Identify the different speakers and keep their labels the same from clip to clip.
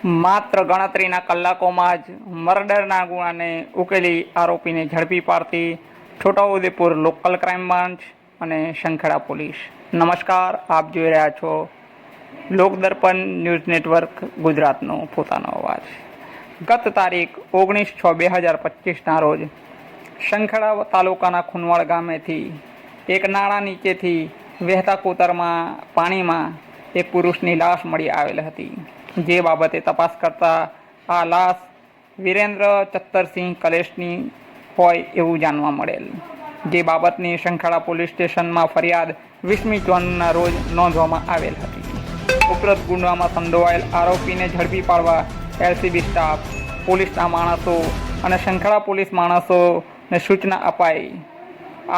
Speaker 1: માત્ર ગણતરીના કલાકોમાં જ મર્ડરના ગુનાને ઉકેલી આરોપીને ઝડપી પાડતી છોટાઉદેપુર લોકલ ક્રાઇમ બ્રાન્ચ અને શંખેડા પોલીસ. નમસ્કાર, આપ જોઈ રહ્યા છો લોકદર્પણ ન્યૂઝ નેટવર્ક ગુજરાતનો પોતાનો અવાજ. ગત તારીખ 19/6/2025ના રોજ શંખેડા તાલુકાના ખુનવાડ ગામેથી એક નાળા નીચેથી વહેતા કોતરમાં પાણીમાં એક પુરુષની લાશ મળી આવેલ હતી. જે બાબતે તપાસ કરતા આ લાશ વિરેન્દ્ર ચત્તરસિંહ કલેશની હોય એવું જાણવા મળેલ. જે બાબતની શંખેડા પોલીસ સ્ટેશનમાં ફરિયાદ 20મી જૂનના રોજ નોંધવામાં આવેલ હતી. ઉપરોક્ત ગુનામાં સંડોવાયેલ આરોપીને ઝડપી પાડવા એલસીબી સ્ટાફ, પોલીસના માણસો અને શંખેડા પોલીસ માણસોને સૂચના અપાઈ.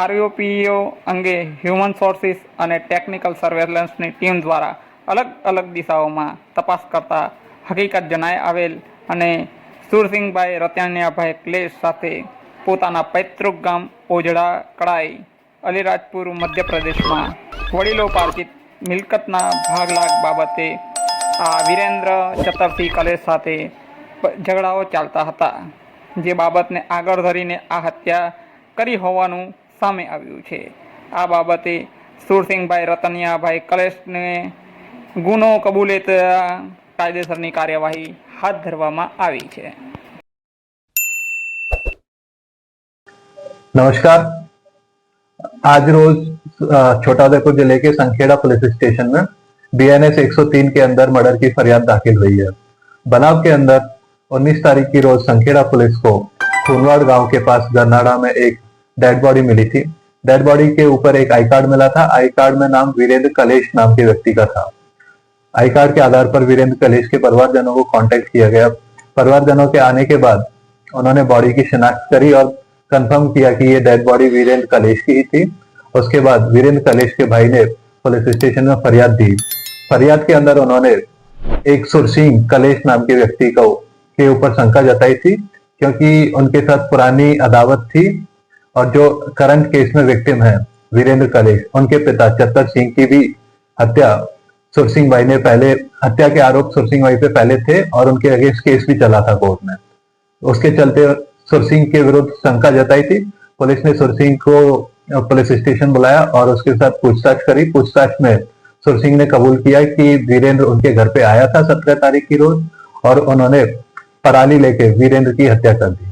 Speaker 1: આરોપીઓ અંગે હ્યુમન સોર્સિસ અને ટેકનિકલ સર્વેલન્સની ટીમ દ્વારા અલગ અલગ દિશાઓમાં તપાસ કરતા હકીકત જણાઈ આવેલ અને સુરસિંગભાઈ રતનિયાભાઈ ક્લેશ સાથે પોતાના પૈતૃક ગામ ઓજડા કડાઈ અલીરાજપુર મધ્યપ્રદેશમાં વડીલો પાર્જિત મિલકતના ભાગલાગ બાબતે આ વિરેન્દ્ર ચત્તરસિંહ કલેશ સાથે ઝઘડાઓ ચાલતા હતા. જે બાબતને આગળ ધરીને આ હત્યા કરી હોવાનું સામે આવ્યું છે. આ બાબતે સુરસિંગભાઈ રતનિયાભાઈ કલેશને ગુનો કબૂલે કાયદેસરની કાર્યવાહી હાથ ધરવામાં આવી છે.
Speaker 2: नमस्कार। आज रोज छोटाउदेपुर जिले के संखेड़ा पुलिस स्टेशन में BNS 103 के अंदर मर्डर की फरियाद दाखिल हुई है। बनाव के अंदर 19 तारीख की रोज संखेड़ा पुलिस को खूनवाड़ गांव के पास गरनाड़ा में एक डेड बॉडी मिली थी। डेड बॉडी के ऊपर एक आई कार्ड मिला था। आई कार्ड में नाम वीरेंद्र कलेश नाम के व्यक्ति का था। आई कार्ड के आधार पर वीरेंद्र कलेश के परिवारजनों को कांटेक्ट किया गया। परिवारजनों के आने के बाद उन्होंने बॉडी की शिनाख्त करी और कंफर्म किया कि ये डेड बॉडी वीरेंद्र कलेश की ही थी। उसके बाद वीरेंद्र कलेश के भाई ने पुलिस स्टेशन में फरियाद दी। फरियाद के अंदर उन्होंने एक सुरसिंह कलेश नाम के व्यक्ति को के ऊपर शंका जताई थी, क्योंकि उनके साथ पुरानी अदावत थी और जो करंट केस में विक्टिम है वीरेंद्र कलेश, उनके पिता चत्तर सिंह की भी हत्या सुरसिंह भाई ने पहले हत्या के आरोप सुरसिंह भाई पे पहले थे और उनके अगेंस्ट केस भी चला था कोर्ट में। उसके चलते सुरसिंह के विरुद्ध शंका जताई थी। पुलिस ने सुरसिंह को पुलिस स्टेशन बुलाया और उसके साथ पूछताछ करी। पूछताछ में सुरसिंह ने कबूल किया कि वीरेंद्र उनके घर पे आया था 17 तारीख की रोज और उन्होंने पराली लेके वीरेंद्र की हत्या कर दी।